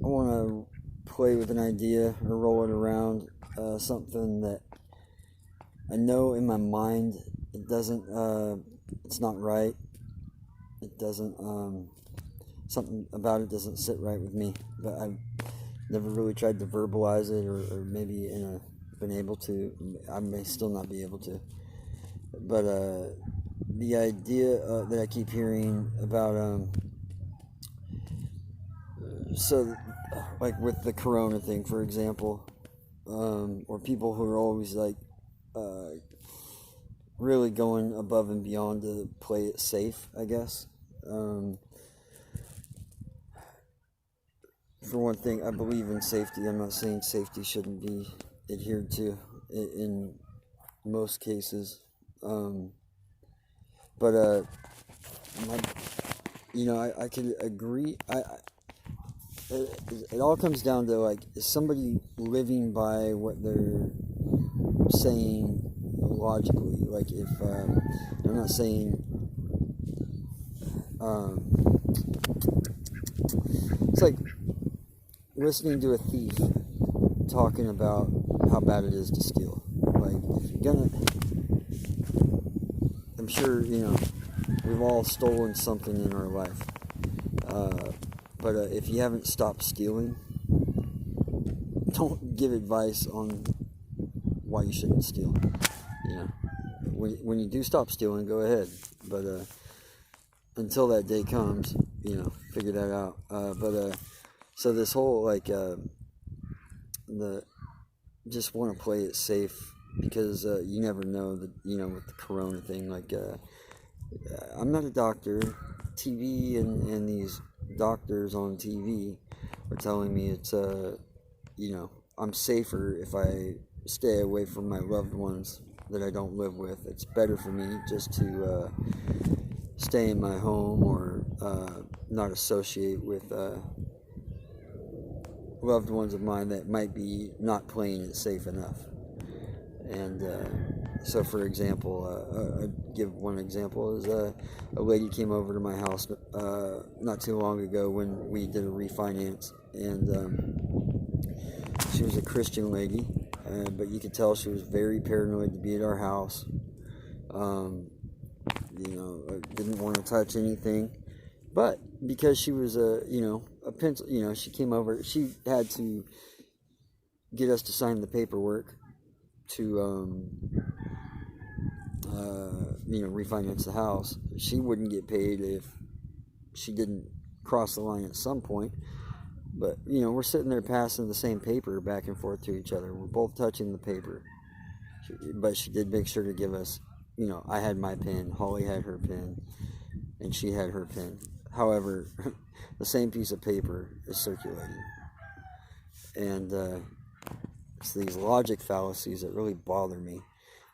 want to play with an idea or roll it around, something that I know in my mind it doesn't, it's not right. It doesn't, something about it doesn't sit right with me, but I've never really tried to verbalize it, or maybe been able to. I may still not be able to, but the idea that I keep hearing about, so like with the corona thing, for example, or people who are always like uh, really going above and beyond to play it safe, I guess. um, for one thing, I believe in safety. I'm not saying safety shouldn't be adhered to in most cases, um, but my, I could agree. It all comes down to, like, is somebody living by what they're saying logically? Like, if I'm not saying, um, it's like listening to a thief talking about how bad it is to steal. Like, if you're gonna, I'm sure, we've all stolen something in our life. But if you haven't stopped stealing, don't give advice on why you shouldn't steal. When you do stop stealing, go ahead. But until that day comes, figure that out. So this whole, like, the just want to play it safe, because you never know, with the corona thing. Like, I'm not a doctor. TV and these doctors on TV are telling me it's I'm safer if I stay away from my loved ones that I don't live with. It's better for me just to stay in my home, or not associate with loved ones of mine that might be not playing it safe enough. And so, for example, I'd give one example, is a lady came over to my house not too long ago when we did a refinance, and she was a Christian lady, but you could tell she was very paranoid to be at our house. Didn't want to touch anything, but because she was a pencil, she came over. She had to get us to sign the paperwork to refinance the house. She wouldn't get paid if she didn't cross the line at some point. But we're sitting there passing the same paper back and forth to each other. We're both touching the paper, but she did make sure to give us, I had my pen, Holly had her pen, and she had her pen. However, the same piece of paper is circulating, and it's these logic fallacies that really bother me.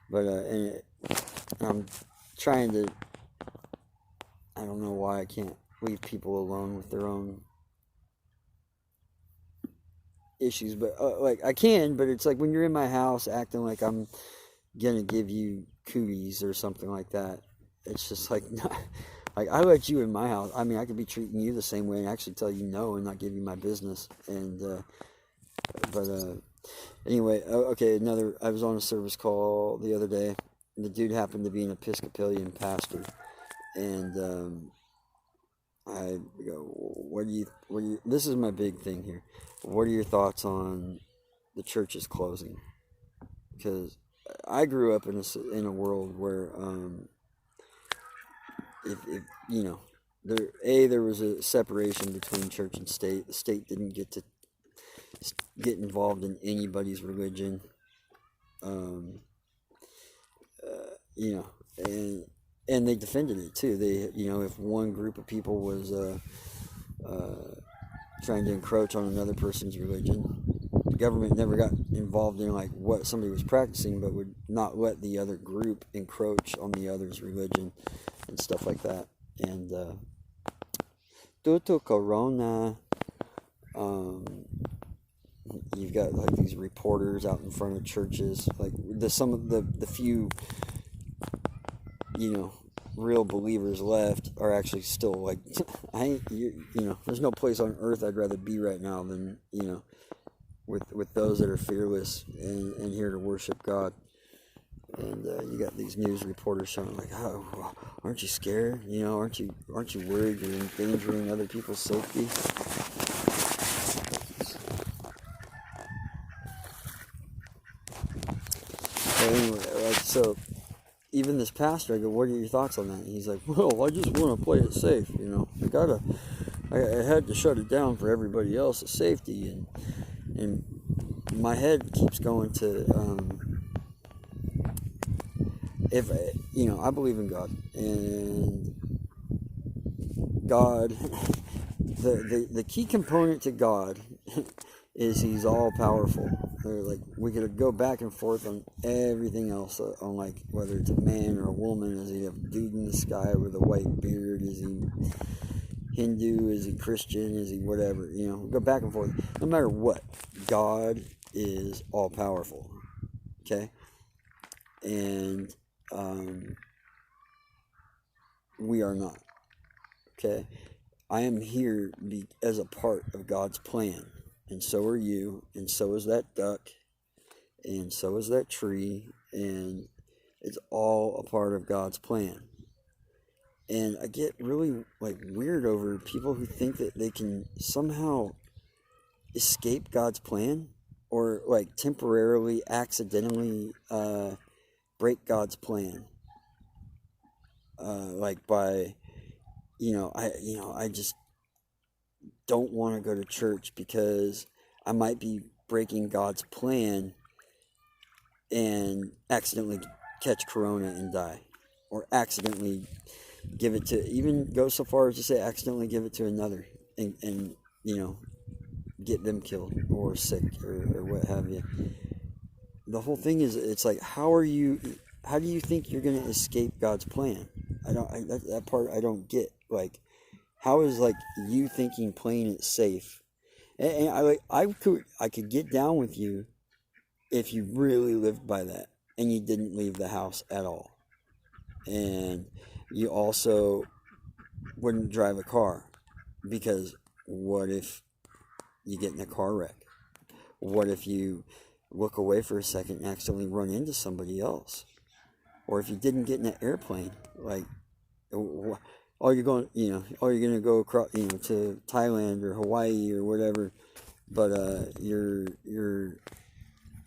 But and I'm trying to, I don't know why I can't leave people alone with their own issues, but like, I can, but it's like when you're in my house acting like I'm gonna give you cooties or something like that. It's just like, not, like, I let you in my house. I mean, I could be treating you the same way and actually tell you no and not give you my business. And but anyway, okay, I was on a service call the other day, and the dude happened to be an Episcopalian pastor, and I go, what do you, this is my big thing here. What are your thoughts on the churches closing? Because I grew up in a world where, if there was a separation between church and state. The state didn't get to get involved in anybody's religion. And they defended it too. They, if one group of people was trying to encroach on another person's religion, the government never got involved in, like, what somebody was practicing, but would not let the other group encroach on the other's religion and stuff like that. And due to Corona, you've got, like, these reporters out in front of churches, like some of the few real believers left are actually still like, there's no place on earth I'd rather be right now than, with those that are fearless and here to worship God. And you got these news reporters showing like, oh, well, aren't you scared? Aren't you worried you're endangering other people's safety? But anyway, so even this pastor, I go, what are your thoughts on that? And he's like, well, I just want to play it safe. I had to shut it down for everybody else's safety, and my head keeps going to, if I believe in God, and God, the key component to God is He's all powerful. Like, we could go back and forth on everything else, on like whether it's a man or a woman. Is he a dude in the sky with a white beard? Is he Hindu? Is he Christian? Is he whatever? Go back and forth. No matter what, God is all powerful. Okay, and we are not. Okay, I am here as a part of God's plan, and so are you, and so is that duck, and so is that tree, and it's all a part of God's plan. And I get really weird over people who think that they can somehow escape God's plan, or temporarily, accidentally break God's plan, by I just don't want to go to church because I might be breaking God's plan and accidentally catch corona and die, or accidentally even go so far as to say accidentally give it to another and get them killed or sick or what have you. The whole thing is, it's like, how do you think you're going to escape God's plan? That part I don't get. Like, how is you thinking playing it safe? And I could get down with you if you really lived by that and you didn't leave the house at all, and you also wouldn't drive a car, because what if you get in a car wreck? What if you look away for a second and accidentally run into somebody else? Or if you didn't get in an airplane, you're going to go across, to Thailand or Hawaii or whatever, but you're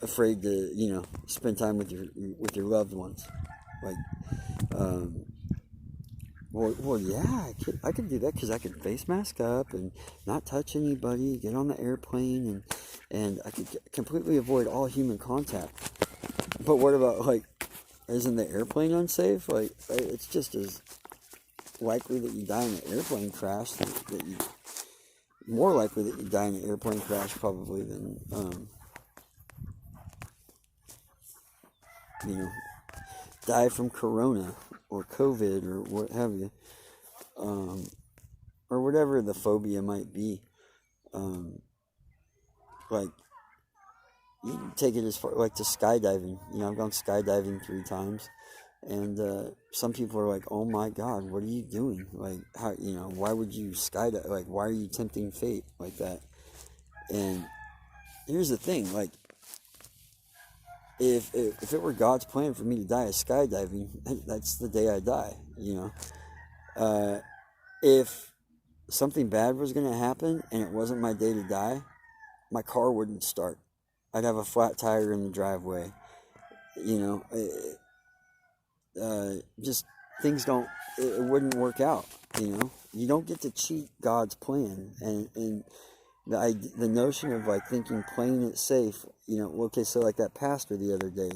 afraid to, spend time with your loved ones. Well, yeah, I could do that, because I could face mask up and not touch anybody, get on the airplane, and I could completely avoid all human contact. But what about, isn't the airplane unsafe? It's just as likely that you die in an airplane crash more likely that you die in an airplane crash probably than, die from corona or COVID or what have you, or whatever the phobia might be. You can take it as far to skydiving. I've gone skydiving 3 times, and some people are like, "Oh my God, what are you doing? How? Why would you skydive? Why are you tempting fate like that?" And here's the thing: if it were God's plan for me to die of skydiving, that's the day I die. If something bad was going to happen and it wasn't my day to die, my car wouldn't start. I'd have a flat tire in the driveway. Just things it wouldn't work out. You don't get to cheat God's plan, and the notion of thinking playing it safe. Okay, so that pastor the other day,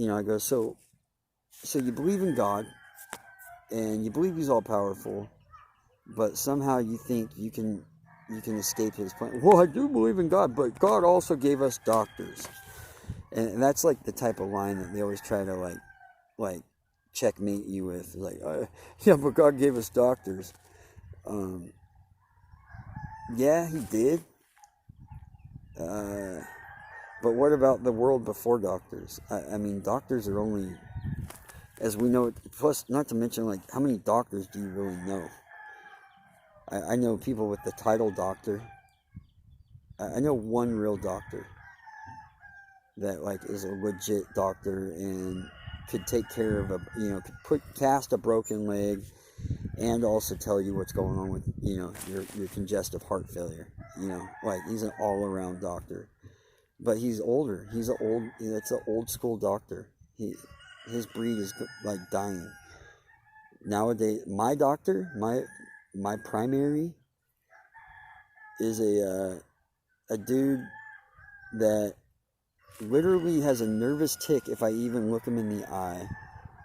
I go, so you believe in God, and you believe He's all powerful, but somehow you think you can escape His plan. Well, I do believe in God, but God also gave us doctors, and that's the type of line that they always try to checkmate you with. Yeah, but God gave us doctors. Yeah, He did. But what about the world before doctors? I mean, doctors are only as we know it. Plus, not to mention, like, how many doctors do you really know? I know people with the title doctor. I know one real doctor that, like, is a legit doctor and could take care of could cast a broken leg and also tell you what's going on with, your congestive heart failure. Like, he's an all-around doctor. But he's older. It's an old school doctor. His breed is, like, dying. Nowadays, my doctor, my primary is a dude that literally has a nervous tick if I even look him in the eye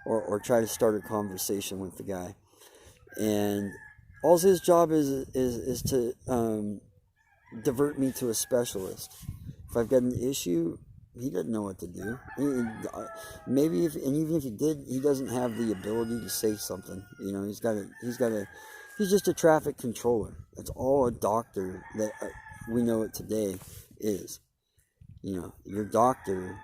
or try to start a conversation with the guy. And all his job is to divert me to a specialist. If I've got an issue, he doesn't know what to do. Maybe even if he did, he doesn't have the ability to say something. He's just a traffic controller. That's all a doctor that we know it today is. Your doctor,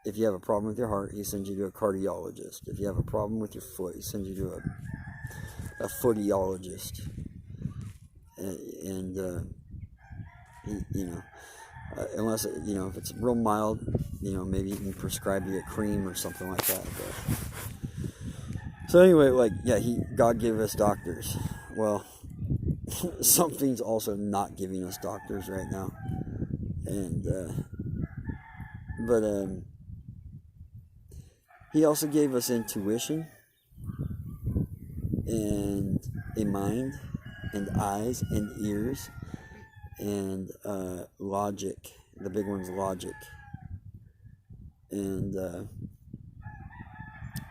if you have a problem with your heart, he sends you to a cardiologist. If you have a problem with your foot, he sends you to a footologist. Unless if it's real mild, maybe he can prescribe you a cream or something like that. So anyway, God gave us doctors. Well, something's also not giving us doctors right now, but he also gave us intuition and a mind and eyes and ears and logic. The big one's logic. And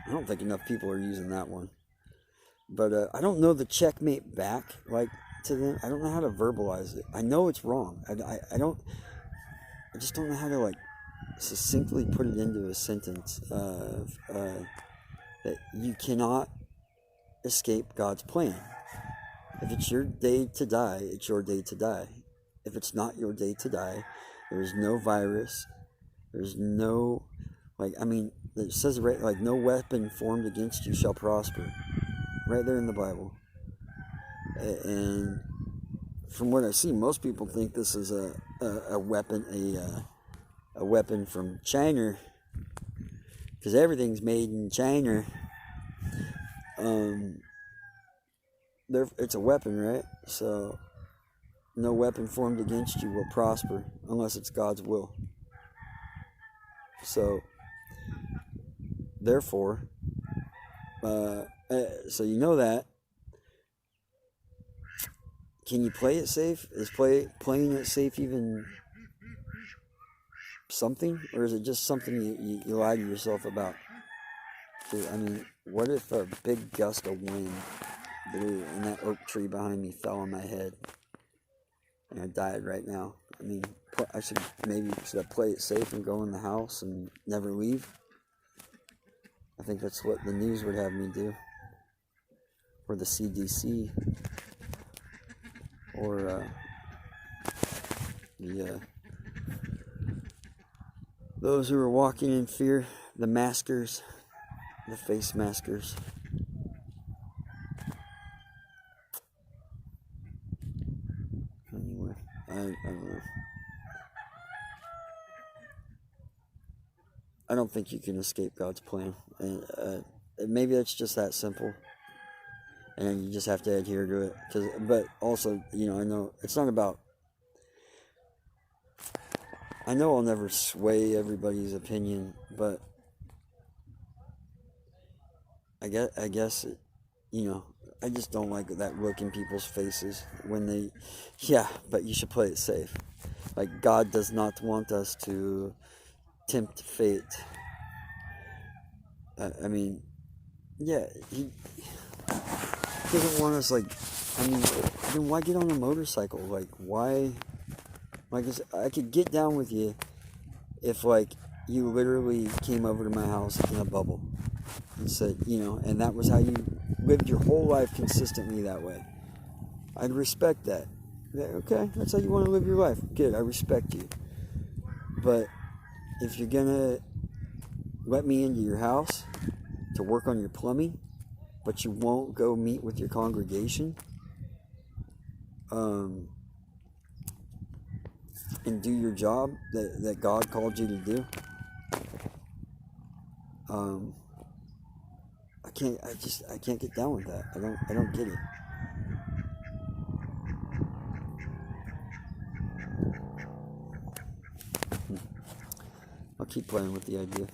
I don't think enough people are using that one. But I don't know the checkmate back, like, to them. I don't know how to verbalize it. I know it's wrong. I just don't know how to, like, succinctly put it into a sentence of that you cannot escape God's plan. If it's your day to die, it's your day to die. If it's not your day to die, there's no virus. There's no, it says right, like, no weapon formed against you shall prosper. Right there in the Bible. And from what I see, most people think this is a weapon, a weapon from China, because everything's made in China. It's a weapon, right? So no weapon formed against you will prosper unless it's God's will. So therefore, so you know that. Can you play it safe? Is playing it safe even something? Or is it just something you lie to yourself about? What if a big gust of wind blew and that oak tree behind me fell on my head and I died right now? Should I play it safe and go in the house and never leave? I think that's what the news would have me do. Or the CDC. Or those who are walking in fear, the maskers, the face maskers. Anyway, I don't know. I don't think you can escape God's plan, and maybe it's just that simple. And you just have to adhere to it. But also, I know it's not about. I know I'll never sway everybody's opinion, but I guess I just don't like that look in people's faces when they, but you should play it safe. Like, God does not want us to tempt fate. He doesn't want us, then why get on a motorcycle? Why? I could get down with you if, you literally came over to my house in a bubble and said, and that was how you lived your whole life consistently that way. I'd respect that. Okay, that's how you want to live your life. Good, I respect you. But if you're gonna let me into your house to work on your plumbing, but you won't go meet with your congregation and do your job that God called you to do. I can't get down with that. I don't get it. I'll keep playing with the idea.